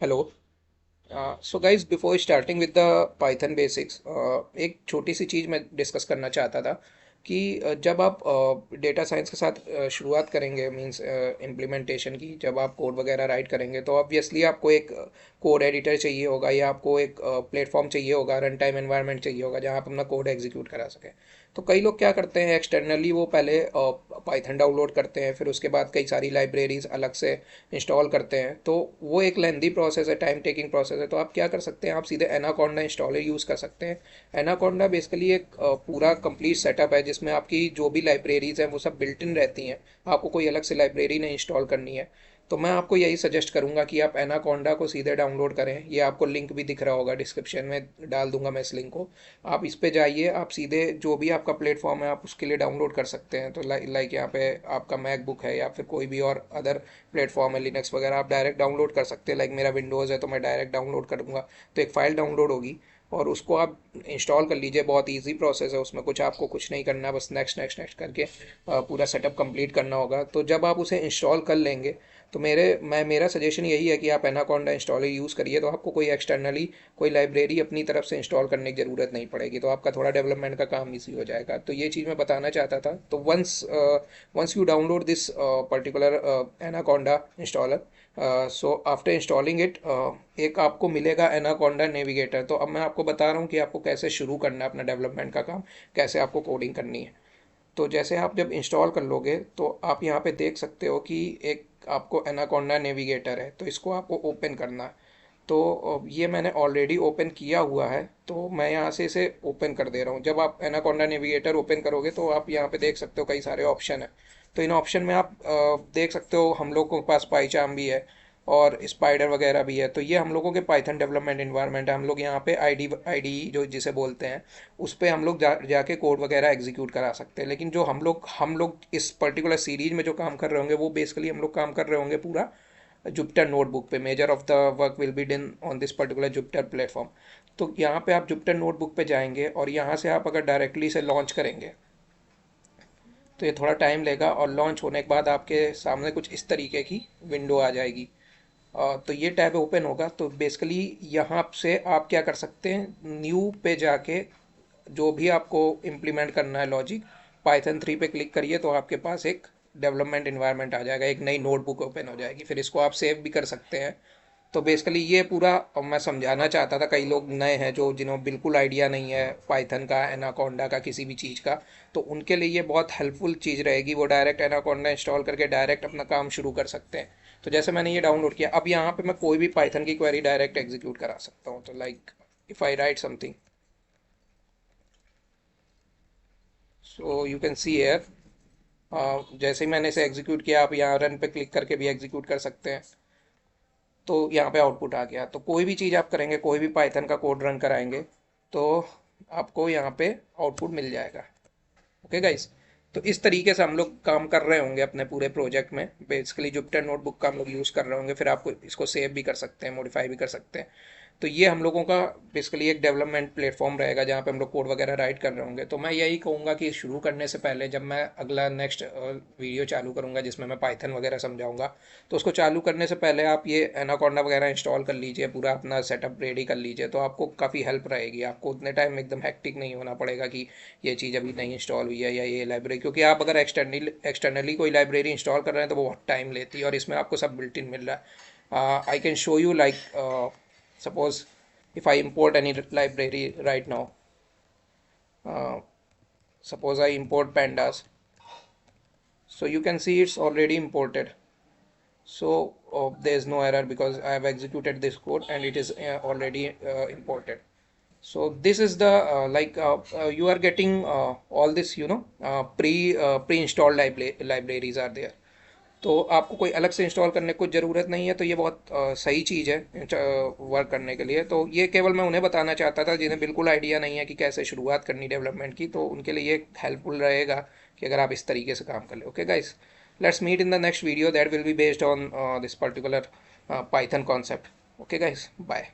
Hello. So guys before starting with the Python basics, एक छोटी सी चीज़ मैं डिस्कस करना चाहता था कि जब आप डेटा साइंस के साथ शुरुआत करेंगे, मींस इम्प्लीमेंटेशन की, जब आप कोड वगैरह राइट करेंगे तो ऑब्वियसली आपको एक कोड एडिटर चाहिए होगा या आपको एक प्लेटफॉर्म चाहिए होगा, रन टाइम एनवायरनमेंट चाहिए होगा जहाँ आप अपना कोड एग्जीक्यूट करा सकें। तो कई लोग क्या करते हैं, एक्सटर्नली वो पहले पाइथन डाउनलोड करते हैं, फिर उसके बाद कई सारी लाइब्रेरीज अलग से इंस्टॉल करते हैं। तो वो एक लेंदी प्रोसेस है, टाइम टेकिंग प्रोसेस है। तो आप क्या कर सकते हैं, आप सीधे एनाकोंडा इंस्टॉलर यूज़ कर सकते हैं। एनाकोंडा बेसिकली एक पूरा कंप्लीट सेटअप है जिसमें आपकी जो भी लाइब्रेरीज हैं वो सब बिल्ट इन रहती हैं। आपको कोई अलग से लाइब्रेरी नहीं इंस्टॉल करनी है। तो मैं आपको यही सजेस्ट करूंगा कि आप एनाकोंडा को सीधे डाउनलोड करें। ये आपको लिंक भी दिख रहा होगा, डिस्क्रिप्शन में डाल दूंगा मैं इस लिंक को। आप इस पे जाइए, आप सीधे जो भी आपका प्लेटफॉर्म है आप उसके लिए डाउनलोड कर सकते हैं। तो लाइक यहाँ पे आपका मैकबुक है या फिर कोई भी और अदर प्लेटफॉर्म है, लिनक्स वगैरह, आप डायरेक्ट डाउनलोड कर सकते हैं। लाइक मेरा विंडोज़ है तो मैं डायरेक्ट डाउनलोड करूँगा। तो एक फ़ाइल डाउनलोड होगी और उसको आप इंस्टॉल कर लीजिए। बहुत इजी प्रोसेस है, उसमें आपको कुछ नहीं करना, बस नेक्स्ट नेक्स्ट नेक्स्ट करके पूरा सेटअप कंप्लीट करना होगा। तो जब आप उसे इंस्टॉल कर लेंगे तो मेरा सजेशन यही है कि आप एनाकोंडा इंस्टॉलर यूज़ करिए। तो आपको कोई एक्सटर्नली कोई लाइब्रेरी अपनी तरफ से इंस्टॉल करने की ज़रूरत नहीं पड़ेगी। तो आपका थोड़ा डेवलपमेंट का काम इजी हो जाएगा। तो ये चीज़ मैं बताना चाहता था। तो once you download this particular Anaconda installer, so after installing it एक आपको मिलेगा एनाकोंडा नेविगेटर। तो अब मैं आपको बता रहा हूँ कि आपको कैसे शुरू करना है अपना डेवलपमेंट का काम, कैसे आपको कोडिंग करनी है। तो जैसे आप जब इंस्टॉल कर लोगे तो आप यहाँ पे देख सकते हो कि एक आपको एनाकोंडा नेविगेटर है, तो इसको आपको ओपन करना है। तो ये मैंने ऑलरेडी ओपन किया हुआ है, तो मैं यहाँ से इसे ओपन कर दे रहा हूँ। जब आप एनाकोंडा नेविगेटर ओपन करोगे तो आप यहाँ पे देख सकते हो कई सारे ऑप्शन है। तो इन ऑप्शन में आप देख सकते हो हम लोग के पास पाईचार्म भी है और स्पाइडर वगैरह भी है। तो ये हम लोगों के पाइथन डेवलपमेंट इन्वायरमेंट है। हम लोग यहाँ पे आईडी जो जिसे बोलते हैं उस पर हम लोग जाके कोड वगैरह एग्जीक्यूट करा सकते हैं। लेकिन जो हम लोग इस पर्टिकुलर सीरीज में जो काम कर रहे होंगे वो बेसिकली हम लोग काम कर रहे होंगे पूरा जुपिटर नोटबुक पे। Measure of the work will be done on this particular Jupiter platform. तो यहाँ पे आप जुपिटर नोटबुक पे जाएंगे और यहाँ से आप अगर डायरेक्टली इसे लॉन्च करेंगे तो ये थोड़ा टाइम लेगा, और लॉन्च होने के बाद आपके सामने कुछ इस तरीके की विंडो आ जाएगी। तो ये टैब ओपन होगा। तो बेसिकली यहाँ से आप क्या कर सकते हैं, न्यू पे जाके जो भी आपको इम्प्लीमेंट करना है लॉजिक, पाइथन 3 पे क्लिक करिए तो आपके पास एक डेवलपमेंट इन्वायरमेंट आ जाएगा, एक नई नोटबुक ओपन हो जाएगी। फिर इसको आप सेव भी कर सकते हैं। तो बेसिकली ये पूरा मैं समझाना चाहता था। कई लोग नए हैं जो जिन्होंने बिल्कुल आइडिया नहीं है पाइथन का, एनाकोंडा का, किसी भी चीज़ का। तो उनके लिए ये बहुत हेल्पफुल चीज़ रहेगी। वो डायरेक्ट एनाकोंडा इंस्टॉल करके डायरेक्ट अपना काम शुरू कर सकते हैं। तो जैसे मैंने ये डाउनलोड किया, अब यहाँ पे मैं कोई भी पाइथन की क्वेरी डायरेक्ट एग्जीक्यूट करा सकता हूँ। तो like if I write something, so you can see here, जैसे ही मैंने इसे एग्जीक्यूट किया, आप यहाँ रन पे क्लिक करके भी एग्जीक्यूट कर सकते हैं। तो यहाँ पे आउटपुट आ गया। तो कोई भी चीज़ आप करेंगे, कोई भी पाइथन का कोड रन कराएंगे तो आपको यहाँ पे आउटपुट मिल जाएगा। Okay guys. तो इस तरीके से हम लोग काम कर रहे होंगे अपने पूरे प्रोजेक्ट में। बेसिकली जुपिटर नोटबुक का हम लोग यूज़ कर रहे होंगे, फिर आपको इसको सेव भी कर सकते हैं, मॉडिफाई भी कर सकते हैं। तो ये हम लोगों का बेसिकली एक डेवलपमेंट प्लेटफॉर्म रहेगा जहाँ पे हम लोग कोड वगैरह राइट कर रहे होंगे। तो मैं यही कहूँगा कि शुरू करने से पहले, जब मैं अगला नेक्स्ट वीडियो चालू करूँगा जिसमें मैं पाइथन वगैरह समझाऊंगा, तो उसको चालू करने से पहले आप ये एनाकोंडा वगैरह इंस्टॉल कर लीजिए, पूरा अपना सेटअप रेडी कर लीजिए। तो आपको काफ़ी हेल्प रहेगी। आपको उतने टाइम एकदम हैक्टिक नहीं होना पड़ेगा कि ये चीज़ अभी नहीं इंस्टॉल हुई है या ये लाइब्रेरी, क्योंकि आप अगर एक्सटर्नली कोई लाइब्रेरी इंस्टॉल कर रहे हैं तो वो बहुत टाइम लेती है, और इसमें आपको सब बिल्ट इन मिल रहा है। I can show you like, suppose if I import any library right now, uh, suppose I import pandas, so you can see it's already imported. So there is no error because I have executed this code and it is already imported. So this is the you are getting all this, pre-installed libraries are there. तो आपको कोई अलग से install करने की ज़रूरत नहीं है। तो ये बहुत सही चीज़ है वर्क करने के लिए। तो ये केवल मैं उन्हें बताना चाहता था जिन्हें बिल्कुल आइडिया नहीं है कि कैसे शुरुआत करनी डेवलपमेंट की। तो उनके लिए ये हेल्पफुल रहेगा कि अगर आप इस तरीके से काम कर ले। Okay guys, let's meet in the next video that will be based on this particular Python concept. Okay guys, bye.